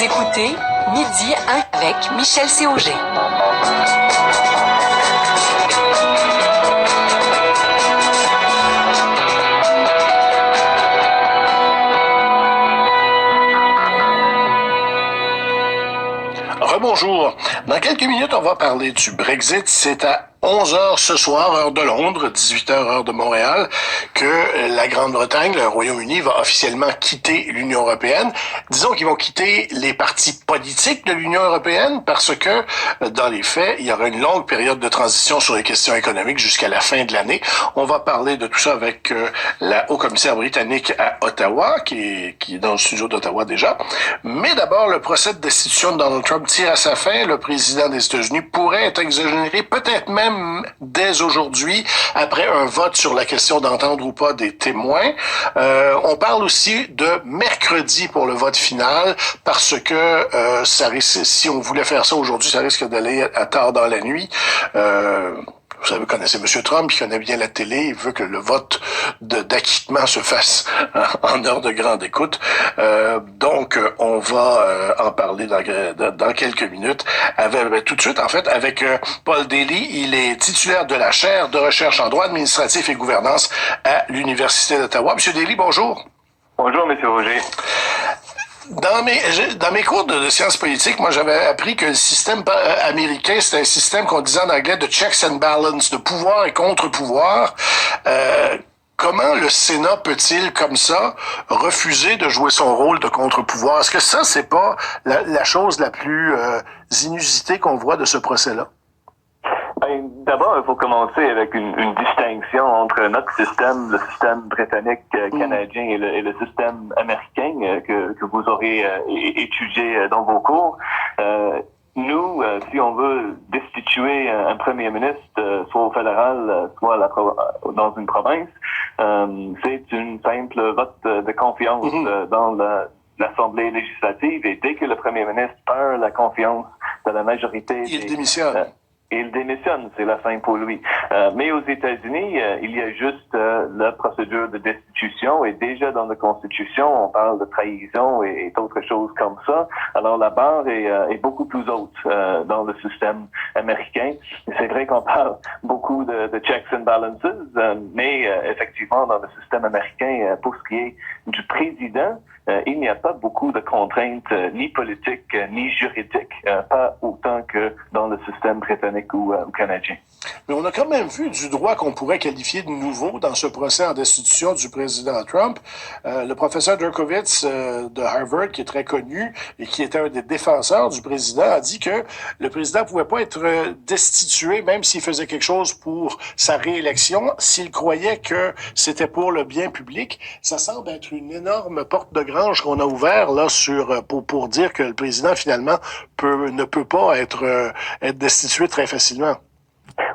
écoutez Midi 1 avec Michel Séauger. Rebonjour. Dans quelques minutes, on va parler du Brexit. C'est à 11h ce soir, heure de Londres, 18h, heure de Montréal, que la Grande-Bretagne, le Royaume-Uni, va officiellement quitter l'Union européenne. Disons qu'ils vont quitter les partis politiques de l'Union européenne parce que, dans les faits, il y aura une longue période de transition sur les questions économiques jusqu'à la fin de l'année. On va parler de tout ça avec la haut-commissaire britannique à Ottawa, qui est dans le studio d'Ottawa déjà. Mais d'abord, le procès de destitution de Donald Trump tire à sa fin. Le président des États-Unis pourrait être exonéré, peut-être même dès aujourd'hui, après un vote sur la question d'entendre ou pas des témoins. On parle aussi de mercredi pour le vote final, parce que ça risque, si on voulait faire ça aujourd'hui, ça risque d'aller à tard dans la nuit. Vous savez, vous connaissez M. Trump, il connaît bien la télé, il veut que le vote d'acquittement se fasse en heure de grande écoute. Donc, on va en parler dans quelques minutes. Tout de suite, en fait, avec Paul Daly. Il est titulaire de la chaire de recherche en droit administratif et gouvernance à l'Université d'Ottawa. M. Daly, bonjour. Bonjour, M. Roger. Dans mes cours de sciences politiques, moi, j'avais appris que le système américain, c'est un système qu'on disait en anglais de checks and balances, de pouvoir et contre-pouvoir. Comment le Sénat peut-il, comme ça, refuser de jouer son rôle de contre-pouvoir? Est-ce que ça, c'est pas la chose la plus inusitée qu'on voit de ce procès-là? D'abord, il faut commencer avec une distinction entre notre système, le système britannique, canadien et le système américain que vous aurez étudié dans vos cours. Nous, si on veut destituer un premier ministre, soit au fédéral, soit dans une province, c'est une simple vote de confiance dans l'Assemblée législative. Et dès que le premier ministre perd la confiance de la majorité... Il démissionne. Il démissionne, c'est la fin pour lui. Mais aux États-Unis, il y a juste la procédure de destitution, et déjà dans la Constitution, on parle de trahison et d'autres choses comme ça. Alors la barre est beaucoup plus haute dans le système américain. C'est vrai qu'on parle beaucoup de checks and balances, mais effectivement, dans le système américain, pour ce qui est du président, il n'y a pas beaucoup de contraintes, ni politiques, ni juridiques, pas autant que dans le système britannique ou canadien. Mais on a quand même vu du droit qu'on pourrait qualifier de nouveau dans ce procès en destitution du président Trump. Le professeur Dershowitz de Harvard, qui est très connu et qui était un des défenseurs du président, a dit que le président pouvait pas être destitué, même s'il faisait quelque chose pour sa réélection, s'il croyait que c'était pour le bien public. Ça semble être une énorme porte de grange qu'on a ouvert là pour dire que le président finalement ne peut pas être destitué très facilement.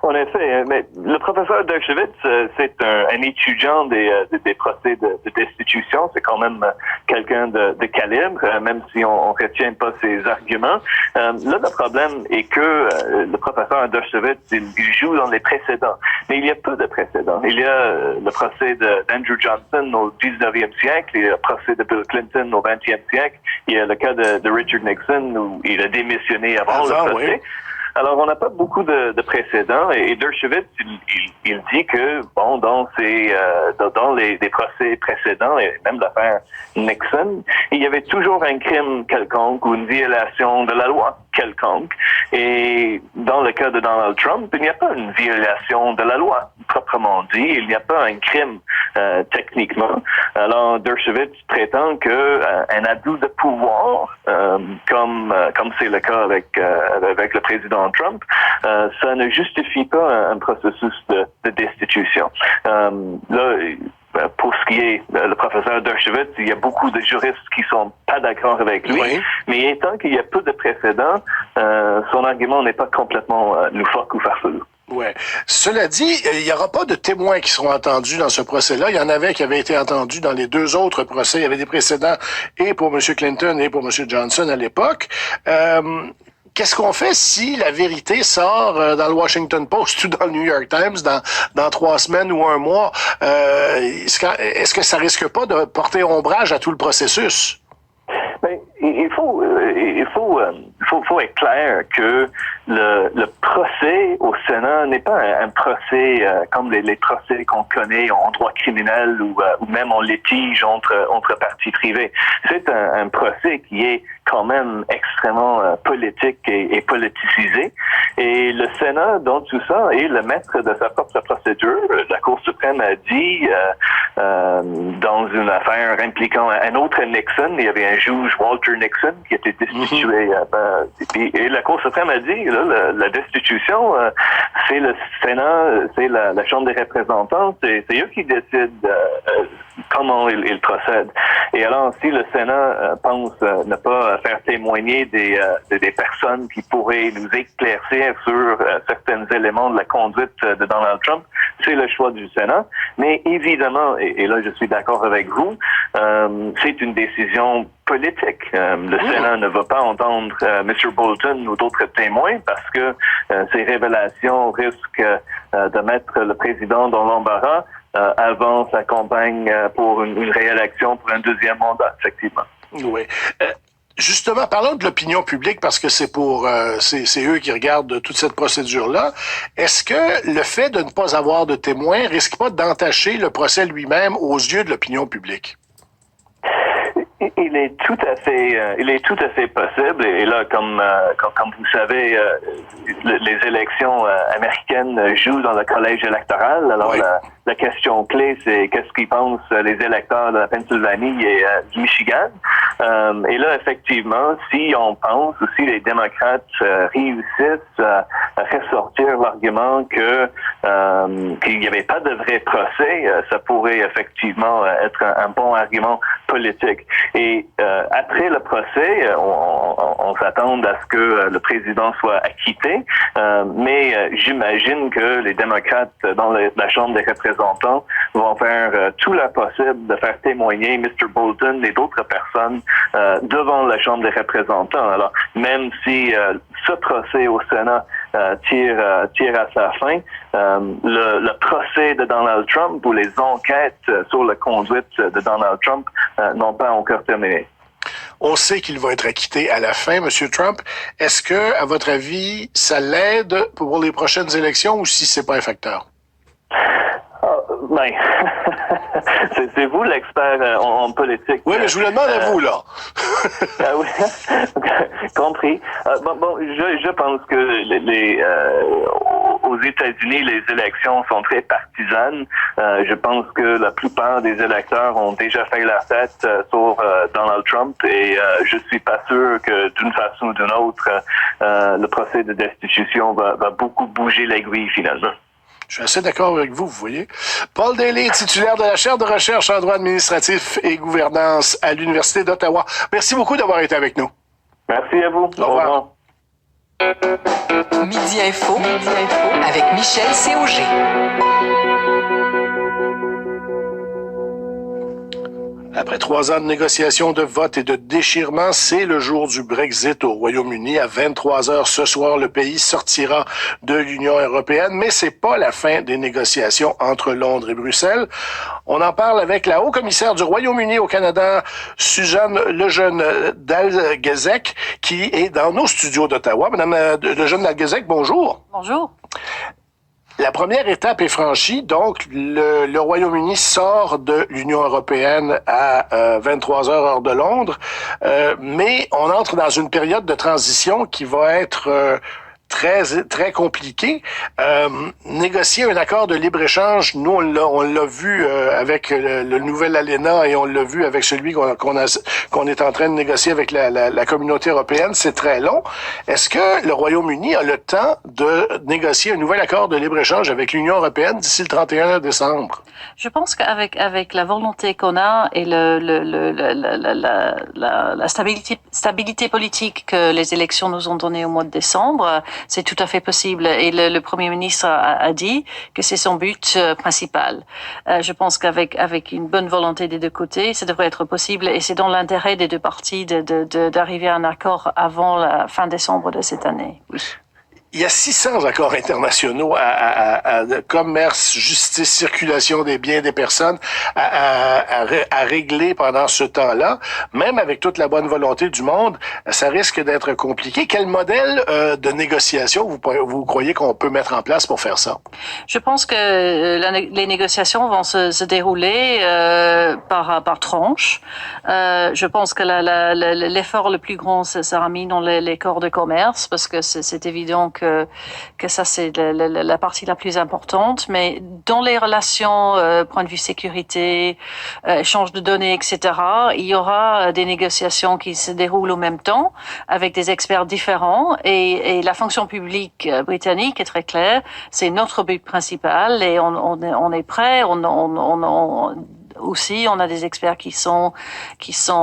En effet, mais le professeur Dershowitz, c'est un étudiant des procès de destitution. C'est quand même quelqu'un de calibre, même si on retient pas ses arguments. Là, le problème est que le professeur Dershowitz, il joue dans les précédents. Mais il y a peu de précédents. Il y a le procès d'Andrew Johnson au 19e siècle, il y a le procès de Bill Clinton au 20e siècle, il y a le cas de Richard Nixon où il a démissionné avant le procès. Oui. Alors, on n'a pas beaucoup de précédents, et Dershowitz, il dit que, bon, dans les procès précédents, et même l'affaire Nixon, il y avait toujours un crime quelconque ou une violation de la loi quelconque. Et dans le cas de Donald Trump, il n'y a pas une violation de la loi, proprement dit. Il n'y a pas un crime, techniquement. Alors, Dershowitz prétend que un abus de pouvoir, comme c'est le cas avec le président Trump, ça ne justifie pas un processus de destitution. Là, pour ce qui est le professeur Dershowitz, il y a beaucoup de juristes qui sont pas d'accord avec lui, oui. Mais étant qu'il y a peu de précédents, son argument n'est pas complètement loufoque ou farfelu. Ouais. Cela dit, il n'y aura pas de témoins qui seront entendus dans ce procès-là. Il y en avait qui avaient été entendus dans les deux autres procès. Il y avait des précédents et pour M. Clinton et pour M. Johnson à l'époque. Qu'est-ce qu'on fait si la vérité sort dans le Washington Post ou dans le New York Times dans 3 semaines ou un mois? Est-ce que ça risque pas de porter ombrage à tout le processus? Ben, faut être clair que le procès au Sénat n'est pas un procès comme les procès qu'on connaît en droit criminel ou même en litige entre parties privées. C'est un procès qui est quand même extrêmement politique et politisé. Et le Sénat, dans tout ça, est le maître de sa propre procédure. La Cour suprême a dit, dans une affaire impliquant un autre Nixon, il y avait un juge, Walter Nixon, qui était destitué. Et la Cour suprême a dit, là, la destitution, c'est le Sénat, c'est la Chambre des représentants, c'est eux qui décident comment ils procèdent. Et alors, si le Sénat pense ne pas faire témoigner des personnes qui pourraient nous éclaircir sur certains éléments de la conduite de Donald Trump, c'est le choix du Sénat. Mais évidemment, et là je suis d'accord avec vous, c'est une décision politique. Le Sénat ne va pas entendre M. Bolton ou d'autres témoins parce que ces révélations risquent de mettre le président dans l'embarras avant sa campagne pour une réélection pour un deuxième mandat, effectivement. Oui. Justement, parlons de l'opinion publique parce que c'est eux qui regardent toute cette procédure-là. Est-ce que le fait de ne pas avoir de témoins risque pas d'entacher le procès lui-même aux yeux de l'opinion publique? Il est tout à fait possible. Et là, comme vous savez, les élections américaines jouent dans le collège électoral. Alors, oui. La question clé, c'est qu'est-ce qu'ils pensent les électeurs de la Pennsylvanie et du Michigan. Et là, effectivement, si on pense ou si les démocrates réussissent à ressortir l'argument qu'il n'y avait pas de vrai procès, ça pourrait effectivement être un bon argument politique. Et après le procès, on s'attend à ce que le président soit acquitté, mais j'imagine que les démocrates dans la Chambre des représentants vont faire tout le possible de faire témoigner Mr. Bolton et d'autres personnes devant la Chambre des représentants. Alors, même si ce procès au Sénat tire à sa fin, le procès de Donald Trump ou les enquêtes sur la conduite de Donald Trump n'ont pas encore terminé. On sait qu'il va être acquitté à la fin, M. Trump. Est-ce que, à votre avis, ça l'aide pour les prochaines élections ou si c'est pas un facteur? Ben, c'est vous l'expert en politique. Oui, mais je vous le demande à vous, là. Oui, compris. Je pense que aux États-Unis, les élections sont très partisanes. Je pense que la plupart des électeurs ont déjà fait leur tête sur Donald Trump et je suis pas sûr que d'une façon ou d'une autre, le procès de destitution va beaucoup bouger l'aiguille finalement. Je suis assez d'accord avec vous, vous voyez. Paul Daly, titulaire de la chaire de recherche en droit administratif et gouvernance à l'Université d'Ottawa. Merci beaucoup d'avoir été avec nous. Merci à vous. Au revoir. Midi Info avec Michel Séauger. Après 3 ans de négociations, de vote et de déchirement, c'est le jour du Brexit au Royaume-Uni. À 23 heures ce soir, le pays sortira de l'Union européenne, mais c'est pas la fin des négociations entre Londres et Bruxelles. On en parle avec la haut-commissaire du Royaume-Uni au Canada, Suzanne Lejeune-Dalgezec, qui est dans nos studios d'Ottawa. Madame Lejeune-Dalgezec, bonjour. Bonjour. La première étape est franchie, donc le Royaume-Uni sort de l'Union européenne à 23 heures heure de Londres, mais on entre dans une période de transition qui va être très compliqué. Négocier un accord de libre-échange, nous, on l'a vu avec le nouvel ALENA et on l'a vu avec celui qu'on est en train de négocier avec la communauté européenne. C'est très long. Est-ce que le Royaume-Uni a le temps de négocier un nouvel accord de libre-échange avec l'Union européenne d'ici le 31 décembre? Je pense qu'avec la volonté qu'on a et la stabilité politique que les élections nous ont donnée au mois de décembre, c'est tout à fait possible. Et le Premier ministre a dit que c'est son but principal. Je pense qu'avec une bonne volonté des deux côtés, ça devrait être possible. Et c'est dans l'intérêt des deux parties d'arriver à un accord avant la fin décembre de cette année. Oui. Il y a 600 accords internationaux de commerce, justice, circulation des biens des personnes à régler pendant ce temps-là. Même avec toute la bonne volonté du monde, ça risque d'être compliqué. Quel modèle de négociation vous croyez qu'on peut mettre en place pour faire ça? Je pense que les négociations vont se dérouler par tranches. Je pense que l'effort le plus grand sera mis dans les corps de commerce parce que c'est évident que ça c'est la partie la plus importante, mais dans les relations, point de vue sécurité, échange de données, etc., il y aura des négociations qui se déroulent au même temps avec des experts différents et la fonction publique britannique est très claire, c'est notre but principal et on est prêt, aussi, on a des experts qui sont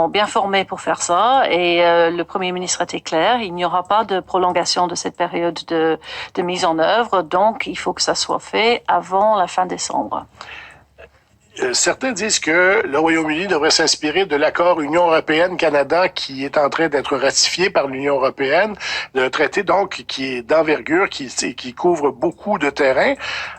bien formés pour faire ça et le Premier ministre était clair, il n'y aura pas de prolongation de cette période de mise en œuvre, donc il faut que ça soit fait avant la fin décembre. Certains disent que le Royaume-Uni devrait s'inspirer de l'accord Union européenne-Canada qui est en train d'être ratifié par l'Union européenne, un traité donc qui est d'envergure, qui couvre beaucoup de terrain.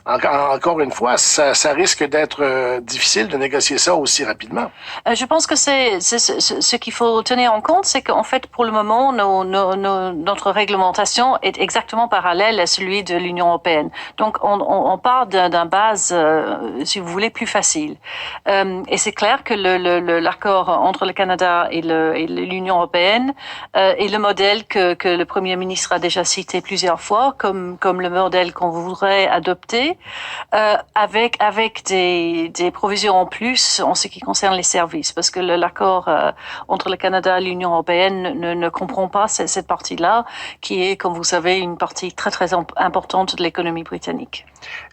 Encore une fois, ça risque d'être difficile de négocier ça aussi rapidement. Je pense que c'est ce qu'il faut tenir en compte, c'est qu'en fait, pour le moment, notre réglementation est exactement parallèle à celui de l'Union européenne. Donc, on part d'un base, si vous voulez, plus facile. Et c'est clair que l'accord entre le Canada et l'Union européenne est le modèle que le Premier ministre a déjà cité plusieurs fois comme le modèle qu'on voudrait adopter, avec des provisions en plus en ce qui concerne les services, parce que l'accord entre le Canada et l'Union européenne ne comprend pas cette partie-là, qui est, comme vous savez, une partie très très importante de l'économie britannique.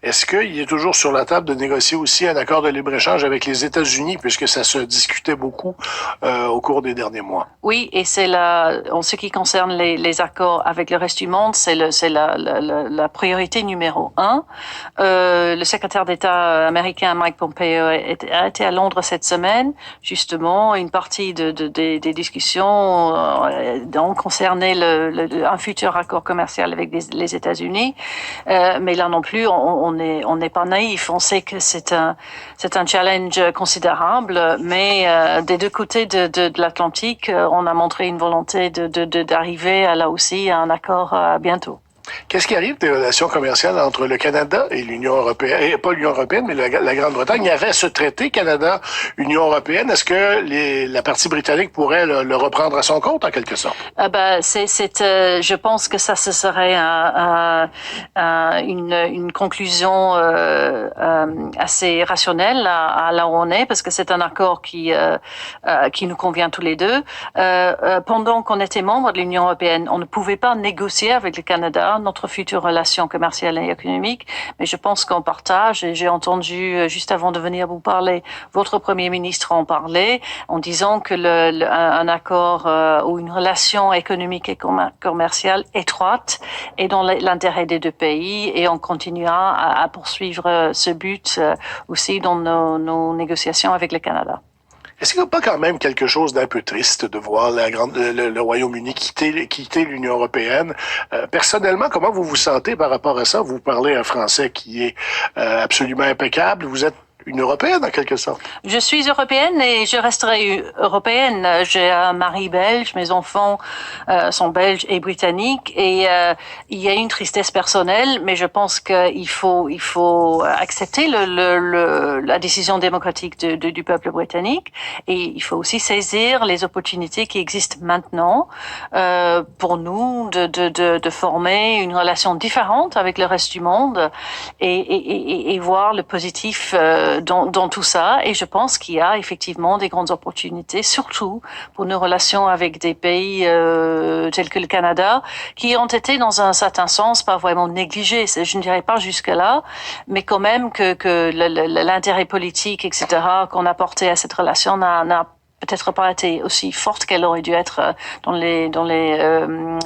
Est-ce qu'il est toujours sur la table de négocier aussi un accord de libre-échange avec les États-Unis, puisque ça se discutait beaucoup au cours des derniers mois? Oui, et c'est en ce qui concerne les accords avec le reste du monde, c'est la priorité numéro 1. Le secrétaire d'État américain Mike Pompeo a été à Londres cette semaine. Justement, une partie des discussions concernait un futur accord commercial avec les États-Unis. Mais là non plus, on n'est pas naïf. On sait que c'est un challenge considérable, mais des deux côtés de l'Atlantique, on a montré une volonté d'arriver là aussi à un accord bientôt. Qu'est-ce qui arrive des relations commerciales entre le Canada et l'Union européenne, et pas l'Union européenne, mais la Grande-Bretagne? Il y avait ce traité Canada-Union européenne. Est-ce que la partie britannique pourrait le reprendre à son compte, en quelque sorte? Je pense que ça, ce serait une conclusion assez rationnelle à là où on est, parce que c'est un accord qui nous convient tous les deux. Pendant qu'on était membre de l'Union européenne, on ne pouvait pas négocier avec le Canada notre future relation commerciale et économique, mais je pense qu'on partage, et j'ai entendu juste avant de venir vous parler, votre Premier ministre en parler, en disant que un accord ou une relation économique et commerciale étroite est dans l'intérêt des deux pays, et on continuera à poursuivre ce but aussi dans nos négociations avec le Canada. Est-ce qu'il n'y a pas quand même quelque chose d'un peu triste de voir le Royaume-Uni quitter l'Union européenne? Personnellement, comment vous vous sentez par rapport à ça? Vous parlez un français qui est absolument impeccable. Vous êtes une Européenne, en quelque sorte. Je suis européenne et je resterai européenne. J'ai un mari belge, mes enfants sont belges et britanniques, et il y a une tristesse personnelle, mais je pense qu'il faut accepter la décision démocratique du peuple britannique, et il faut aussi saisir les opportunités qui existent maintenant pour nous de former une relation différente avec le reste du monde et voir le positif dans tout ça. Et je pense qu'il y a effectivement des grandes opportunités, surtout pour nos relations avec des pays tels que le Canada, qui ont été dans un certain sens pas vraiment négligés. Je ne dirais pas jusque-là, mais quand même que l'intérêt politique, etc., qu'on a porté à cette relation n'a peut-être pas été aussi forte qu'elle aurait dû être dans les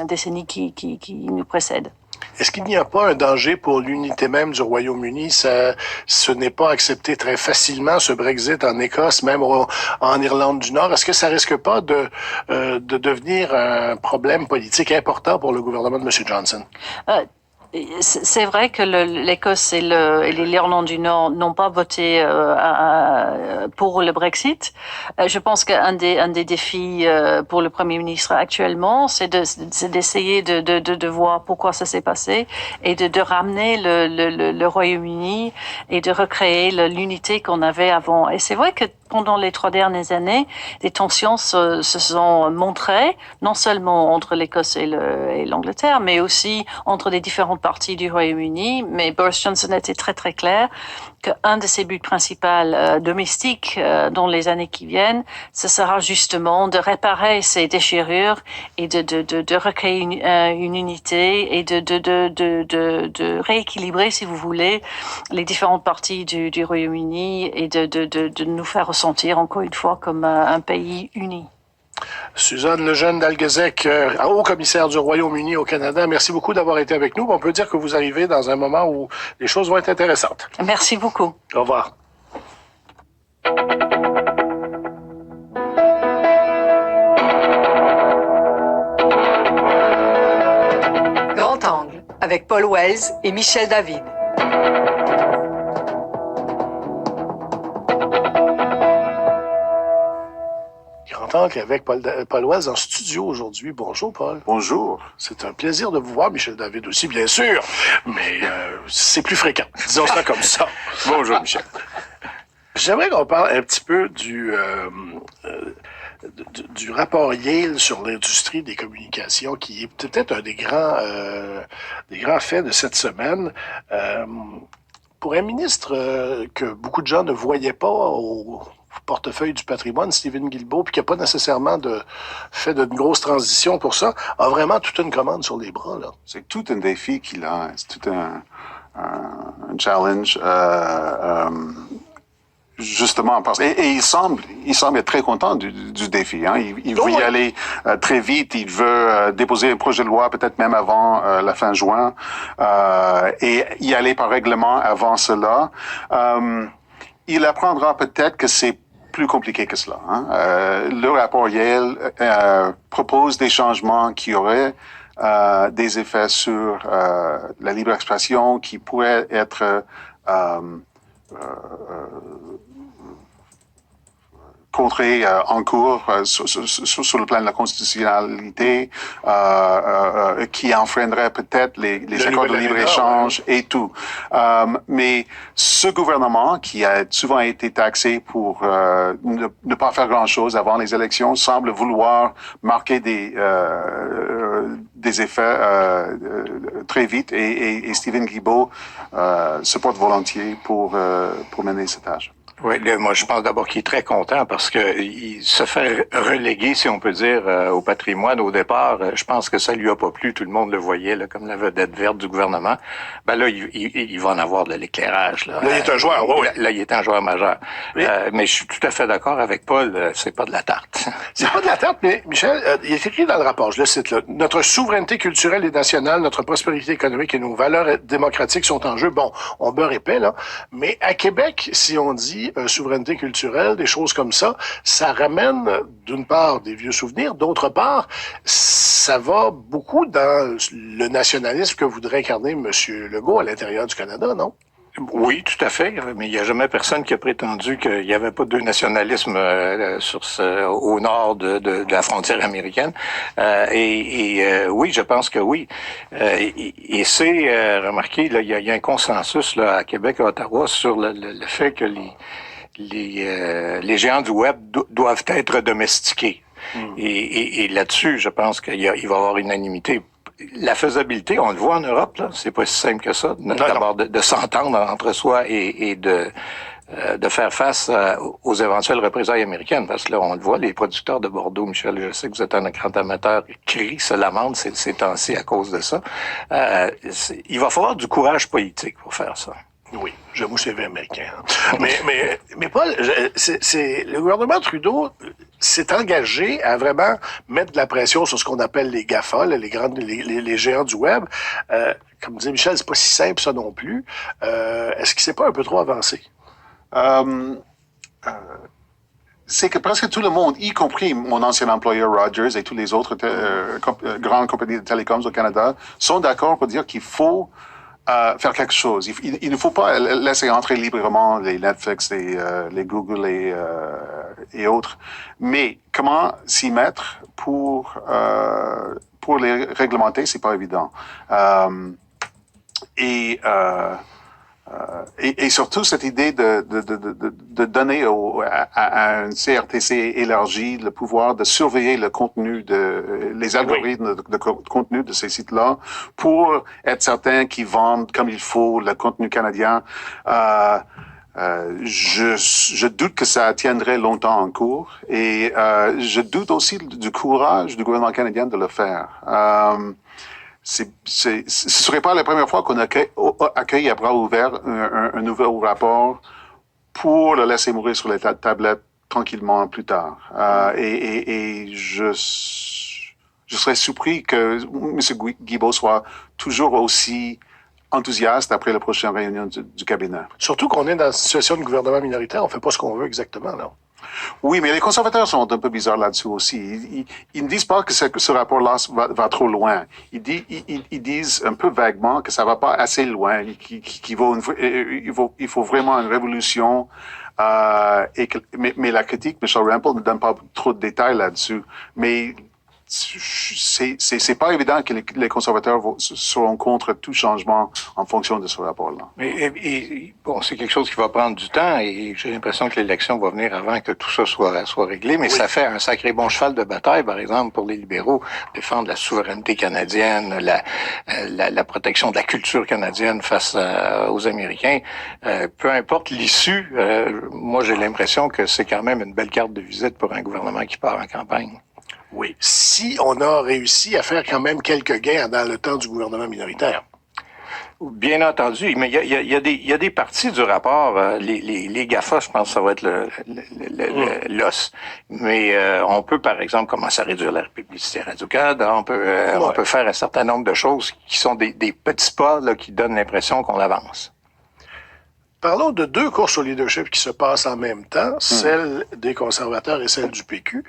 décennies qui nous précèdent. Est-ce qu'il n'y a pas un danger pour l'unité même du Royaume-Uni? Ce n'est pas accepté très facilement, ce Brexit en Écosse, même en Irlande du Nord. Est-ce que ça risque pas de devenir un problème politique important pour le gouvernement de M. Johnson? C'est vrai que l'Écosse et l'Irlande du Nord n'ont pas voté pour le Brexit. Je pense qu'un des défis pour le Premier ministre actuellement, c'est d'essayer de voir pourquoi ça s'est passé et de ramener le Royaume-Uni et de recréer l'unité qu'on avait avant. Et c'est vrai que pendant les 3 dernières années, des tensions se sont montrées, non seulement entre l'Écosse et l'Angleterre, mais aussi entre les différentes parties du Royaume-Uni. Mais Boris Johnson était très très clair qu'un de ses buts principaux domestiques dans les années qui viennent, ce sera justement de réparer ces déchirures et de recréer une unité et de rééquilibrer, si vous voulez, les différentes parties du Royaume-Uni et de nous faire ressentir encore une fois comme un pays uni. Suzanne Lejeune d'Alguezec, haut commissaire du Royaume-Uni au Canada, merci beaucoup d'avoir été avec nous. On peut dire que vous arrivez dans un moment où les choses vont être intéressantes. Merci beaucoup. Au revoir. Grand angle avec Paul Wells et Michel David. Grand angle avec Paul Wells en studio aujourd'hui. Bonjour, Paul. Bonjour. C'est un plaisir de vous voir, Michel David aussi, bien sûr, mais c'est plus fréquent. Disons ça comme ça. Bonjour, Michel. J'aimerais qu'on parle un petit peu du rapport Yale sur l'industrie des communications, qui est peut-être un des grands faits de cette semaine. Pour un ministre que beaucoup de gens ne voyaient pas au portefeuille du patrimoine, Stephen Guilbeault, puis qui n'a pas nécessairement fait d'une grosse transition pour ça, a vraiment toute une commande sur les bras, là. C'est tout un défi qu'il a. C'est tout un challenge. Justement, et il semble être très content du défi. Hein. Il veut y aller très vite. Il veut déposer un projet de loi peut-être même avant la fin juin et y aller par règlement avant cela. Il apprendra peut-être que c'est plus compliqué que cela. Hein. Le rapport Yale propose des changements qui auraient des effets sur la libre expression, qui pourraient être contrés en cours sur le plan de la constitutionnalité, qui enfreindrait peut-être les accords de libre-échange et tout. Mais ce gouvernement, qui a souvent été taxé pour ne pas faire grand-chose avant les élections, semble vouloir marquer des effets très vite, et Stephen Guilbeault se porte volontiers pour mener cette tâche. Oui, moi je pense d'abord qu'il est très content parce que il se fait reléguer, si on peut dire, au patrimoine au départ. Je pense que ça lui a pas plu, tout le monde le voyait là, comme la vedette verte du gouvernement. Ben là, il va en avoir de l'éclairage. Là, il est un joueur, oui. Là, il est un joueur majeur. Oui. Mais je suis tout à fait d'accord avec Paul, c'est pas de la tarte. C'est pas de la tarte, mais Michel, il est écrit dans le rapport, je le cite là, notre souveraineté culturelle et nationale, notre prospérité économique et nos valeurs démocratiques sont en jeu. Bon, on beurre épais, là. Mais à Québec, si on dit souveraineté culturelle, des choses comme ça ramène d'une part des vieux souvenirs, d'autre part, ça va beaucoup dans le nationalisme que voudrait incarner M. Legault à l'intérieur du Canada, non? Oui, tout à fait, mais il n'y a jamais personne qui a prétendu qu'il n'y avait pas de nationalisme au nord de la frontière américaine. Oui, je pense que oui. Et c'est remarqué, là, il y a un consensus là à Québec et à Ottawa sur le fait que les géants du web doivent être domestiqués. Et là-dessus, je pense qu'il va y avoir unanimité. La faisabilité, on le voit en Europe, là, c'est pas si simple que ça. D'abord, de s'entendre entre soi et de faire face aux éventuelles représailles américaines. Parce que là, on le voit, les producteurs de Bordeaux, Michel, je sais que vous êtes un grand amateur, crient, se lamentent ces temps-ci à cause de ça. Il va falloir du courage politique pour faire ça. Oui, j'avoue, c'est américain. Hein. mais Paul, le gouvernement Trudeau s'est engagé à vraiment mettre de la pression sur ce qu'on appelle les GAFA, là, les géants du web. Comme disait Michel, c'est pas si simple ça non plus. Est-ce qu'il s'est pas un peu trop avancé? c'est que presque tout le monde, y compris mon ancien employeur Rogers et tous les autres grandes compagnies de télécoms au Canada, sont d'accord pour dire qu'il faut faire quelque chose. Il ne faut pas laisser entrer librement les Netflix, les Google et autres. Mais comment s'y mettre pour les réglementer, c'est pas évident. Et surtout cette idée de donner à un CRTC élargi le pouvoir de surveiller le contenu les algorithmes de contenu de ces sites-là pour être certain qu'ils vendent comme il faut le contenu canadien. Je doute que ça tiendrait longtemps en cours et je doute aussi du courage du gouvernement canadien de le faire. Ce serait pas la première fois qu'on accueille à bras ouverts un nouveau rapport pour le laisser mourir sur les tablettes tranquillement plus tard. Et je serais surpris que M. Guilbeault soit toujours aussi enthousiaste après la prochaine réunion du cabinet. Surtout qu'on est dans une situation de gouvernement minoritaire, on fait pas ce qu'on veut exactement, là. Oui, mais les conservateurs sont un peu bizarres là-dessus aussi. Ils ne disent pas que ce rapport-là va trop loin. Ils disent un peu vaguement que ça va pas assez loin, il faut vraiment une révolution. Mais la critique, Michelle Rempel ne donne pas trop de détails là-dessus. Mais c'est pas évident que les conservateurs seront contre tout changement en fonction de ce rapport-là. Et bon, c'est quelque chose qui va prendre du temps et j'ai l'impression que l'élection va venir avant que tout ça soit réglé, mais ça fait un sacré bon cheval de bataille, par exemple, pour les libéraux, défendre la souveraineté canadienne, la protection de la culture canadienne face aux Américains. Peu importe l'issue, moi j'ai l'impression que c'est quand même une belle carte de visite pour un gouvernement qui part en campagne. Oui. Si on a réussi à faire quand même quelques gains dans le temps du gouvernement minoritaire. Bien entendu, mais il y a des parties du rapport, les GAFA, je pense que ça va être l'os. Mais on peut, par exemple, commencer à réduire la publicité Radio-Canada. On peut faire un certain nombre de choses qui sont des petits pas là, qui donnent l'impression qu'on avance. Parlons de deux courses au leadership qui se passent en même temps, celle des conservateurs et celle du PQ.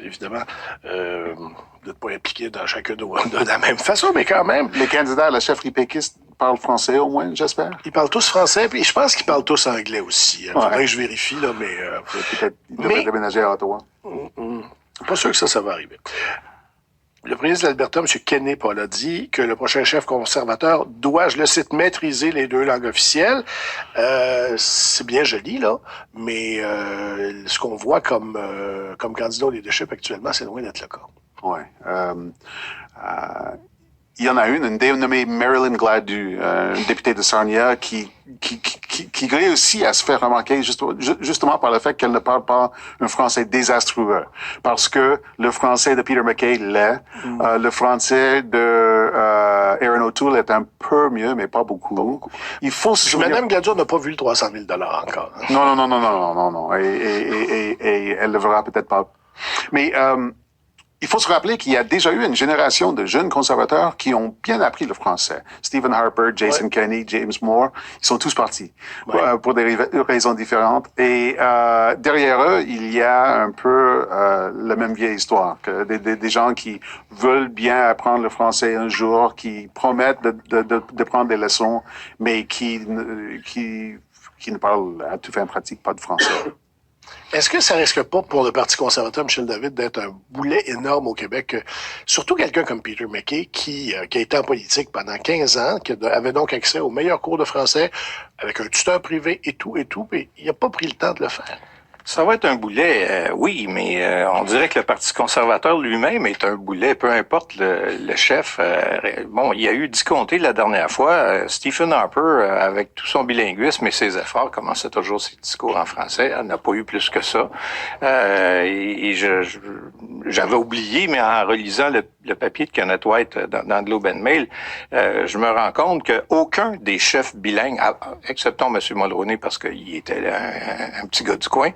Évidemment, vous n'êtes pas impliqués dans chacun de la même façon, mais quand même. Les candidats à la chefferie péquiste parlent français au moins, j'espère. Ils parlent tous français, puis je pense qu'ils parlent tous anglais aussi. Il faudrait que je vérifie, là, mais... Peut-être qu'ils devraient déménager à Ottawa. Pas sûr que ça va arriver. Le premier ministre de l'Alberta, M. Kenney Paul, a dit que le prochain chef conservateur doit, je le cite, maîtriser les deux langues officielles. C'est bien joli, là, mais ce qu'on voit comme candidat au leadership actuellement, c'est loin d'être le cas. Ouais. Il y en a une dénommée Marilyn Gladu, une députée de Sarnia, qui réussit à se faire remarquer justement par le fait qu'elle ne parle pas un français désastreux. Parce que le français de Peter MacKay l'est. Le français de Erin O'Toole est un peu mieux, mais pas beaucoup. Il faut se souvenir... Mme Gladu n'a pas vu le 300 000 $ encore. Hein. Non. Et elle le verra peut-être pas. Mais il faut se rappeler qu'il y a déjà eu une génération de jeunes conservateurs qui ont bien appris le français. Stephen Harper, Jason Kenney, James Moore, ils sont tous partis pour des raisons différentes. Et derrière eux, il y a un peu la même vieille histoire, que des gens qui veulent bien apprendre le français un jour, qui promettent de prendre des leçons, mais qui ne parlent à toute fin pratique pas de français. Est-ce que ça risque pas pour le Parti conservateur, Michel David, d'être un boulet énorme au Québec? Surtout quelqu'un comme Peter MacKay, qui a été en politique pendant 15 ans, qui avait donc accès aux meilleurs cours de français, avec un tuteur privé et tout, mais il n'a pas pris le temps de le faire. Ça va être un boulet, oui, mais on dirait que le Parti conservateur lui-même est un boulet, peu importe le chef. Bon, il y a eu 10 comtés la dernière fois. Stephen Harper, avec tout son bilinguisme et ses efforts, commençait toujours ses discours en français. Elle n'a pas eu plus que ça. J'avais oublié, mais en relisant le papier de Kenneth White dans Globe and Mail, je me rends compte qu'aucun des chefs bilingues, exceptant M. Mulroney parce qu'il était un petit gars du coin,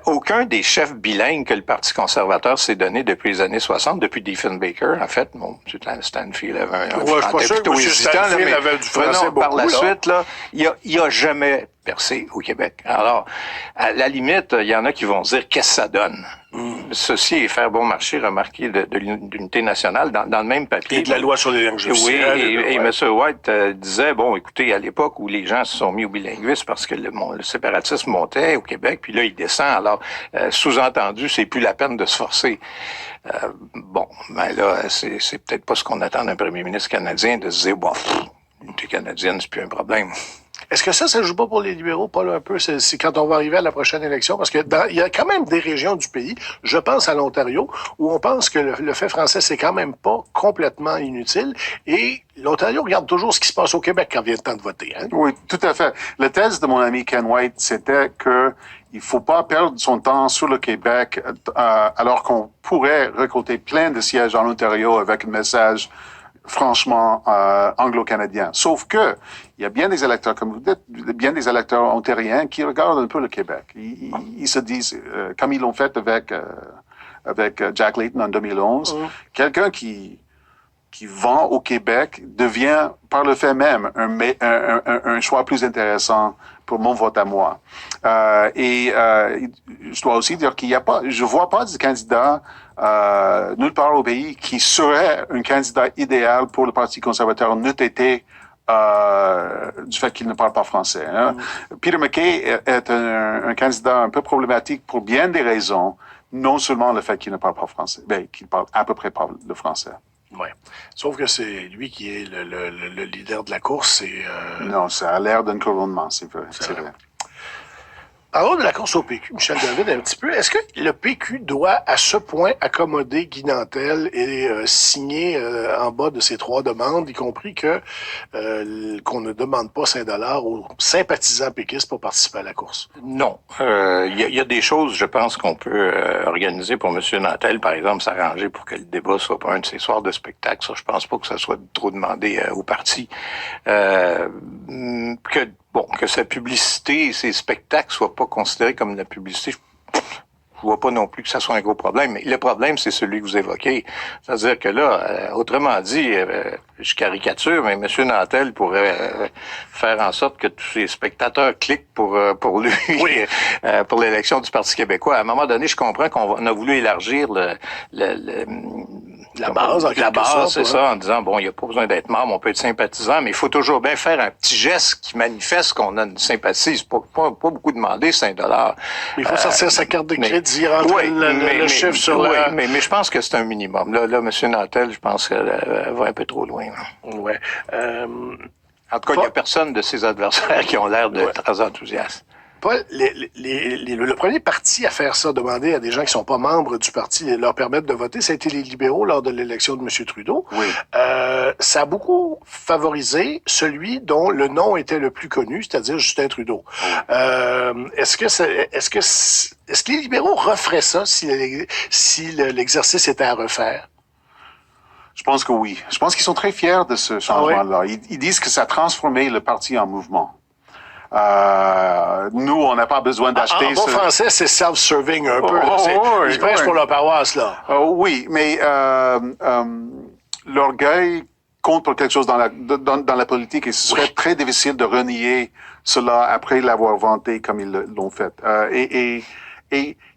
aucun des chefs bilingues que le Parti conservateur s'est donné depuis les années 60, depuis Diefenbaker, en fait, bon, Stanfield avait un je suis pas sûr que M. Stanfield avait du français beaucoup, par la suite, là, il y a jamais percer au Québec. Alors, à la limite, il y en a qui vont dire qu'est-ce que ça donne. Ceci est faire bon marché, remarquer de l'unité nationale dans le même papier. Et de la loi sur les langues officielles. Oui, et M. White disait, bon, écoutez, à l'époque où les gens se sont mis au bilinguisme parce que le séparatisme montait au Québec, puis là, il descend, alors, sous-entendu, c'est plus la peine de se forcer. Bon, ben là, c'est peut-être pas ce qu'on attend d'un premier ministre canadien, de se dire, bon, l'unité canadienne, c'est plus un problème. Est-ce que ça joue pas pour les libéraux, Paul, un peu? C'est quand on va arriver à la prochaine élection? Parce que il y a quand même des régions du pays, je pense à l'Ontario, où on pense que le fait français, c'est quand même pas complètement inutile. Et l'Ontario regarde toujours ce qui se passe au Québec quand vient le temps de voter. Hein? Oui, tout à fait. La thèse de mon ami Ken White, c'était que il faut pas perdre son temps sur le Québec alors qu'on pourrait récolter plein de sièges en Ontario avec un message franchement anglo-canadien. Sauf que il y a bien des électeurs, comme vous dites, bien des électeurs ontariens qui regardent un peu le Québec. Ils se disent, comme ils l'ont fait avec Jack Layton en 2011, quelqu'un qui vend au Québec devient, par le fait même, un choix plus intéressant pour mon vote à moi. Je dois aussi dire je vois pas de candidat nulle part au pays qui serait un candidat idéal pour le Parti conservateur n'eût été du fait qu'il ne parle pas français. Hein. Peter MacKay est un candidat un peu problématique pour bien des raisons, non seulement le fait qu'il ne parle pas français, mais qu'il parle à peu près pas le français. Ouais. Sauf que c'est lui qui est le leader de la course. Non, ça a l'air d'un couronnement, c'est vrai. Parlons de la course au PQ, Michel David, un petit peu. Est-ce que le PQ doit à ce point accommoder Guy Nantel et signer en bas de ses 3 demandes, y compris qu'on ne demande pas $5 aux sympathisants péquistes pour participer à la course? Non. Il y a des choses, je pense, qu'on peut organiser pour M. Nantel, par exemple, s'arranger pour que le débat soit pas un de ses soirs de spectacle. Ça, je pense pas que ça soit trop demandé au parti. Que sa publicité et ses spectacles soient pas considérés comme de la publicité, je vois pas non plus que ça soit un gros problème. Mais le problème, c'est celui que vous évoquez. C'est-à-dire que là, autrement dit, je caricature, mais M. Nantel pourrait faire en sorte que tous les spectateurs cliquent pour lui, oui. Pour l'élection du Parti québécois. À un moment donné, je comprends qu'on a voulu élargir La base, c'est ça, en disant, bon, il n'y a pas besoin d'être membre, on peut être sympathisant, mais il faut toujours bien faire un petit geste qui manifeste qu'on a une sympathie. C'est pas beaucoup demandé, $5. Il faut sortir sa carte de crédit, rentrer le chiffre sur la... Mais je pense que c'est un minimum. Là, M. Nantel, je pense qu'elle va un peu trop loin. Ouais. En tout cas, il n'y a personne de ses adversaires qui ont l'air de très enthousiastes. Paul, le premier parti à faire ça, demander à des gens qui sont pas membres du parti de leur permettre de voter, ça a été les libéraux lors de l'élection de M. Trudeau. Oui. Ça a beaucoup favorisé celui dont le nom était le plus connu, c'est-à-dire Justin Trudeau. Est-ce que les libéraux referaient ça si l'exercice était à refaire? Je pense que oui. Je pense qu'ils sont très fiers de ce changement-là. Ils disent que ça a transformé le parti en mouvement. Nous, on n'a pas besoin d'acheter... En bon français, c'est self-serving un peu. Ils prêchent pour leur paroisse, là. Oui, mais l'orgueil compte pour quelque chose dans la politique et ce serait très difficile de renier cela après l'avoir vanté comme ils l'ont fait. Et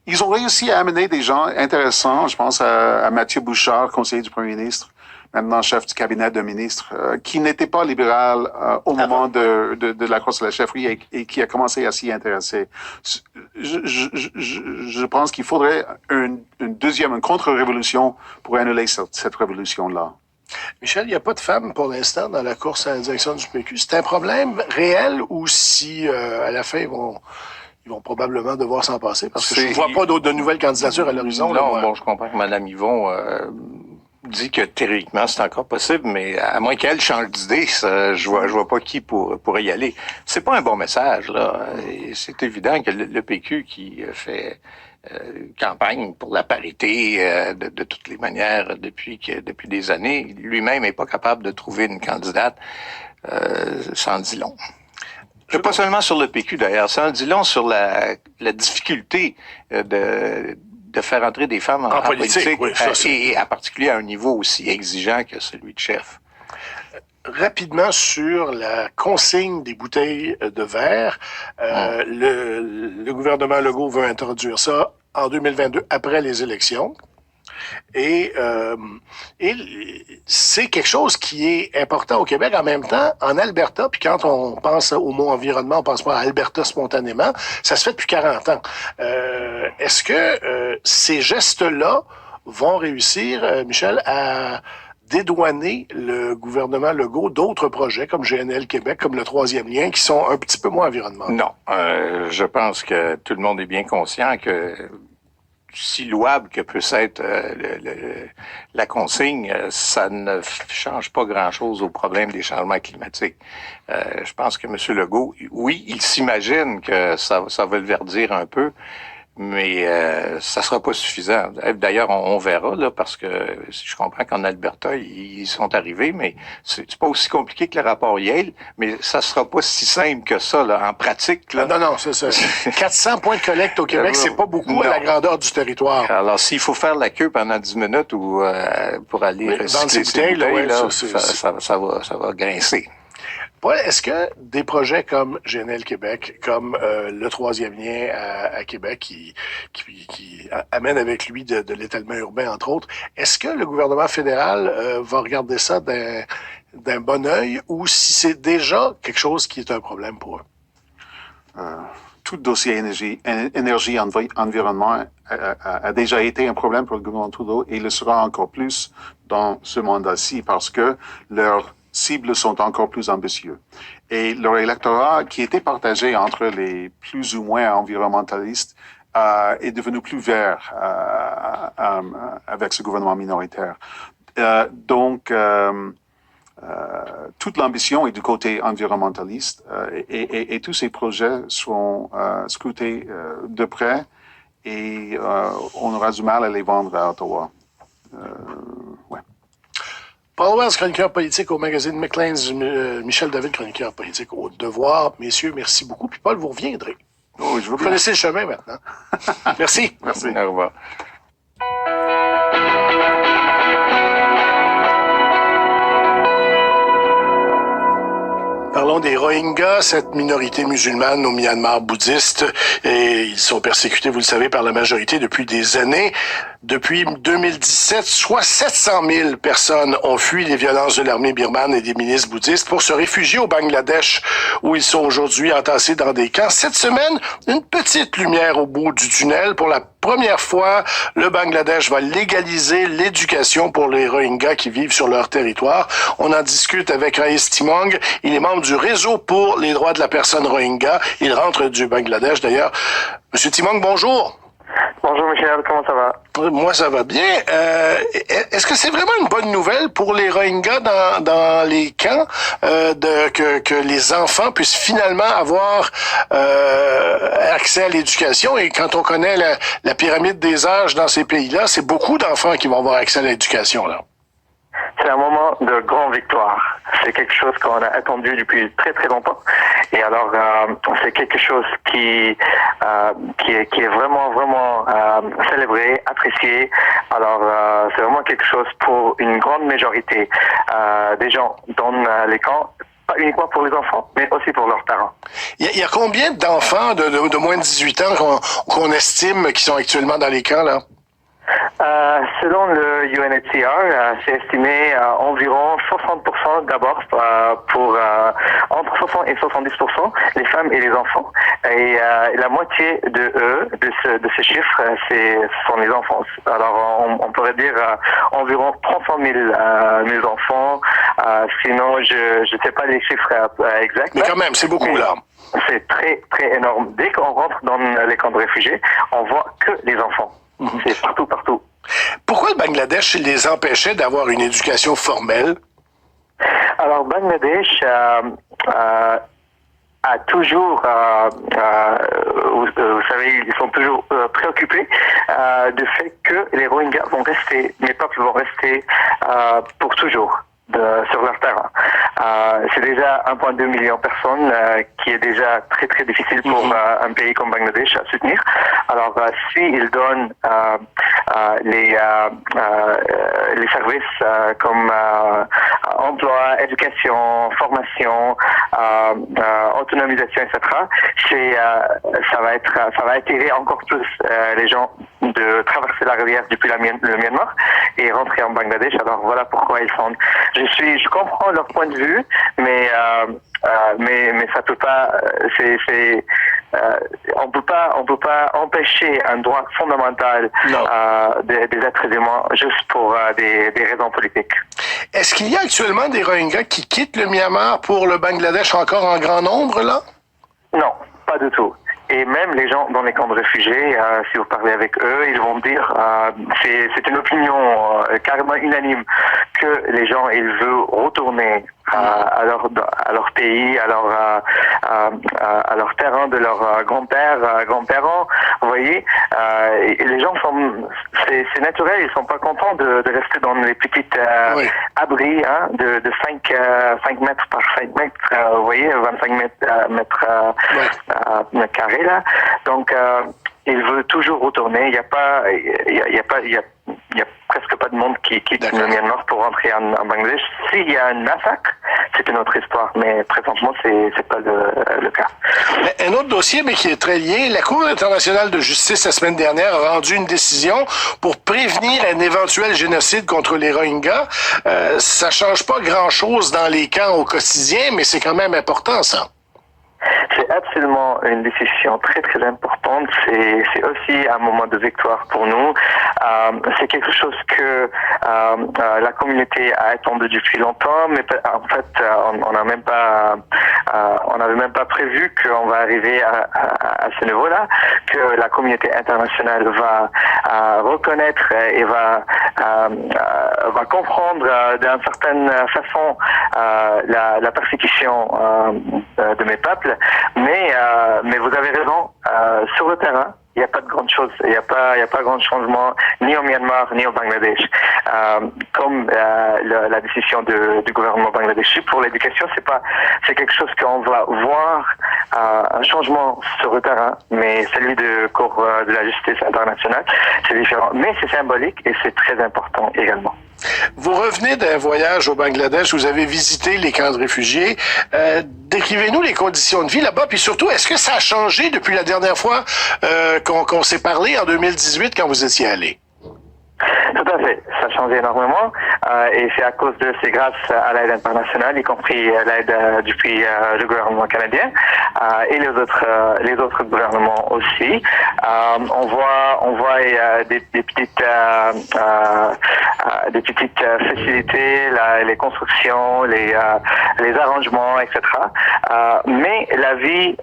ils ont réussi à amener des gens intéressants. Je pense à Mathieu Bouchard, conseiller du Premier ministre, maintenant chef du cabinet de ministre, qui n'était pas libéral au moment de la course à la chefferie et qui a commencé à s'y intéresser. Je pense qu'il faudrait une contre-révolution pour annuler cette révolution-là. Michel, il n'y a pas de femmes pour l'instant dans la course à la direction du PQ. C'est un problème réel ou si à la fin ils vont probablement devoir s'en passer parce que je ne vois pas de nouvelles candidatures à l'horizon. Non, bon, je comprends que Mme Yvon dit que théoriquement c'est encore possible, mais à moins qu'elle change d'idée, je vois pas qui pourrait y aller. C'est pas un bon message, là. Et c'est évident que le PQ qui fait campagne pour la parité de toutes les manières depuis des années, lui-même n'est pas capable de trouver une candidate, ça en dit long. Pas seulement sur le PQ d'ailleurs, ça en dit long sur la difficulté de faire entrer des femmes en politique oui, ça, et en particulier à un niveau aussi exigeant que celui de chef. rapidement sur la consigne des bouteilles de verre. Le gouvernement Legault veut introduire ça en 2022, après les élections. Et c'est quelque chose qui est important au Québec. En même temps, en Alberta, puis quand on pense au mot environnement, on pense pas à Alberta spontanément, ça se fait depuis 40 ans. Est-ce que ces gestes-là vont réussir, Michel, à dédouaner le gouvernement Legault d'autres projets comme GNL Québec, comme le troisième lien, qui sont un petit peu moins environnementaux? Non. Je pense que tout le monde est bien conscient que si louable que peut être la consigne, ça ne change pas grand-chose au problème des changements climatiques. Je pense que M. Legault, oui, il s'imagine que ça va le verdir un peu, mais ça sera pas suffisant. D'ailleurs, on verra, là, parce que je comprends qu'en Alberta, ils sont arrivés, mais c'est pas aussi compliqué que le rapport Yale, mais ça sera pas si simple que ça, là, en pratique. Là. Non, c'est ça. 400 points de collecte au Québec, c'est pas beaucoup à la grandeur du territoire. Alors, s'il faut faire la queue pendant 10 minutes ou pour aller recycler ces bouteilles, ça va grincer. Paul, est-ce que des projets comme GNL Québec, comme le troisième lien à Québec, qui amène avec lui de l'étalement urbain, entre autres, est-ce que le gouvernement fédéral va regarder ça d'un bon œil, ou si c'est déjà quelque chose qui est un problème pour eux? Tout dossier énergie environnement a déjà été un problème pour le gouvernement Trudeau et le sera encore plus dans ce mandat-ci parce que leurs cibles sont encore plus ambitieux. Et leur électorat, qui était partagé entre les plus ou moins environnementalistes, est devenu plus vert avec ce gouvernement minoritaire. Donc, toute l'ambition est du côté environnementaliste et tous ces projets seront scrutés de près et on aura du mal à les vendre à Ottawa. Ouais. Paul Wells, chroniqueur politique au magazine Maclean's, Michel David, chroniqueur politique au Devoir. Messieurs, merci beaucoup. Puis Paul, vous reviendrez. Oh, je veux vous connaissez le chemin maintenant. Merci. Merci. Au revoir. Parlons des Rohingyas, cette minorité musulmane au Myanmar bouddhiste. Et ils sont persécutés, vous le savez, par la majorité depuis des années. Depuis 2017, soit 700 000 personnes ont fui les violences de l'armée birmane et des milices bouddhistes pour se réfugier au Bangladesh, où ils sont aujourd'hui entassés dans des camps. Cette semaine, une petite lumière au bout du tunnel. Pour la première fois, le Bangladesh va légaliser l'éducation pour les Rohingyas qui vivent sur leur territoire. On en discute avec Raïs Timong. Il est membre du Réseau pour les droits de la personne Rohingya. Il rentre du Bangladesh, d'ailleurs. Monsieur Timong, bonjour. Bonjour Michel, comment ça va? Moi, ça va bien. Est-ce que c'est vraiment une bonne nouvelle pour les Rohingyas dans les camps que les enfants puissent finalement avoir accès à l'éducation? Et quand on connaît la pyramide des âges dans ces pays-là, c'est beaucoup d'enfants qui vont avoir accès à l'éducation, là. C'est un moment de grande victoire. C'est quelque chose qu'on a attendu depuis très très longtemps. Et alors, c'est quelque chose qui est vraiment célébré, apprécié. Alors, c'est vraiment quelque chose pour une grande majorité des gens dans les camps. Pas uniquement pour les enfants, mais aussi pour leurs parents. Il y a combien d'enfants de moins de 18 ans qu'on estime qui sont actuellement dans les camps, là? Selon le UNHCR, c'est estimé environ 60% d'abord pour entre 60 et 70% les femmes et les enfants. Et la moitié de ces chiffres, ce sont les enfants. Alors on pourrait dire environ 300 000 enfants. Sinon, je sais pas les chiffres exacts. Mais quand même, c'est beaucoup là. C'est très très énorme. Dès qu'on rentre dans les camps de réfugiés, on voit que les enfants. C'est partout. Pourquoi le Bangladesh les empêchait d'avoir une éducation formelle? Alors, Bangladesh a toujours, vous savez, ils sont toujours préoccupés du fait que les Rohingyas vont rester, les peuples vont rester pour toujours sur leur terrain. C'est déjà 1,2 million de personnes qui est déjà très très difficile pour un pays comme Bangladesh à soutenir. Alors s'ils donnent les services comme emploi, éducation, formation, autonomisation, etc. Ça va attirer encore plus les gens de traverser la rivière depuis le Myanmar et rentrer en Bangladesh. Alors voilà pourquoi ils sont. Je comprends leur point de vue, mais ça peut pas. On peut pas empêcher un droit fondamental des êtres humains juste pour des raisons politiques. Est-ce qu'il y a actuellement des Rohingyas qui quittent le Myanmar pour le Bangladesh encore en grand nombre, là? Non, pas du tout. Et même les gens dans les camps de réfugiés, si vous parlez avec eux, ils vont dire, c'est une opinion carrément unanime, que les gens, ils veulent retourner à leur pays, à leur terrain de leurs grands-parents. Vous voyez, et les gens c'est naturel, ils sont pas contents de rester dans les petites abris de 5 mètres par 5 mètres, vous voyez, 25 mètres carrés là. Donc il veut toujours retourner. Il y a presque pas de monde qui quitte le Myanmar pour rentrer en Bangladesh. S'il y a un massacre, c'est une autre histoire, mais présentement c'est pas le cas. Un autre dossier, mais qui est très lié, la Cour internationale de justice la semaine dernière a rendu une décision pour prévenir un éventuel génocide contre les Rohingyas. Ça change pas grand-chose dans les camps au quotidien, mais c'est quand même important, ça. C'est absolument une décision très très importante. C'est aussi un moment de victoire pour nous. C'est quelque chose que la communauté a attendu depuis longtemps, mais en fait on n'avait même pas prévu qu'on va arriver à ce niveau-là, que la communauté internationale va reconnaître et va comprendre d'une certaine façon la persécution de mes peuples. Mais vous avez raison, sur le terrain, il n'y a pas de grande chose, il n'y a pas grand changement ni au Myanmar ni au Bangladesh. Comme la décision du gouvernement bangladeshi pour l'éducation, c'est quelque chose qu'on va voir un changement sur le terrain, mais celui de Cour de la justice internationale, c'est différent. Mais c'est symbolique et c'est très important également. Vous revenez d'un voyage au Bangladesh, vous avez visité les camps de réfugiés. Décrivez-nous les conditions de vie là-bas, puis surtout, est-ce que ça a changé depuis la dernière fois qu'on s'est parlé en 2018 quand vous étiez allé? Tout à fait, ça a changé énormément et c'est grâce à l'aide internationale, y compris l'aide depuis le gouvernement canadien et les autres gouvernements aussi. On voit des petites facilités, les constructions, les arrangements, etc. Mais la vie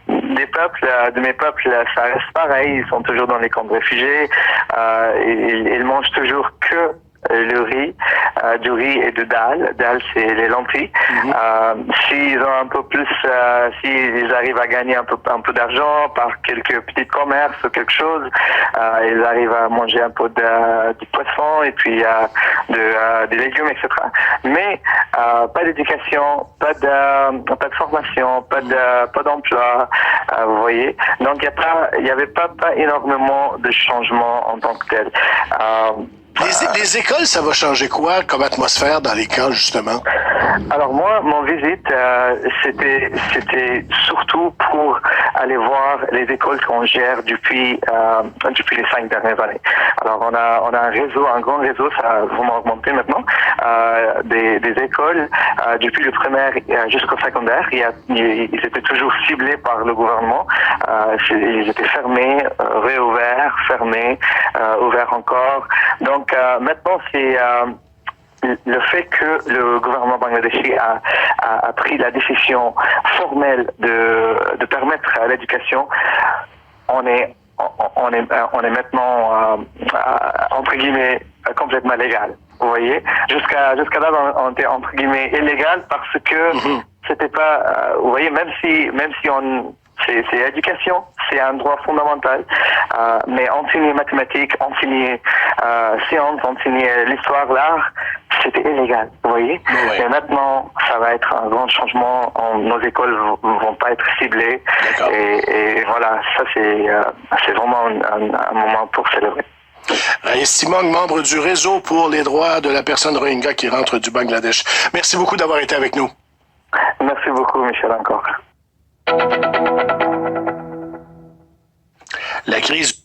de mes peuples, ça reste pareil. Ils sont toujours dans les camps de réfugiés. Ils mangent toujours que le riz, du riz et de dal. Dal, c'est les lentilles. S'ils ont un peu plus, s'ils arrivent à gagner un peu d'argent par quelques petits commerces ou quelque chose, ils arrivent à manger un peu du poisson et puis des légumes, etc. Mais pas d'éducation, pas de formation, pas d'emploi, vous voyez. Donc il y avait pas énormément de changements en tant que tel. Les écoles, ça va changer quoi comme atmosphère dans les camps, justement? Alors moi, mon visite, c'était surtout pour aller voir les écoles qu'on gère depuis les 5 dernières années. Alors on a un grand réseau, ça a vraiment augmenté maintenant, des écoles depuis le primaire jusqu'au secondaire. Ils étaient toujours ciblés par le gouvernement. Ils étaient fermés, réouverts, fermés, ouverts encore. Donc maintenant c'est le fait que le gouvernement bangladeshi a pris la décision formelle de permettre l'éducation, on est maintenant entre guillemets complètement légal. Vous voyez, jusqu'à là on était entre guillemets illégal parce que c'était pas, vous voyez, même si c'est l'éducation, c'est un droit fondamental, mais enseigner mathématiques, enseigner sciences, enseigner l'histoire, l'art, c'était illégal, vous voyez. Mais maintenant, ça va être un grand changement. Nos écoles vont pas être ciblées. Et voilà, ça c'est vraiment un moment pour célébrer. Raïs-Timong, membre du réseau pour les droits de la personne Rohingya qui rentre du Bangladesh. Merci beaucoup d'avoir été avec nous. Merci beaucoup, Michel, encore. La crise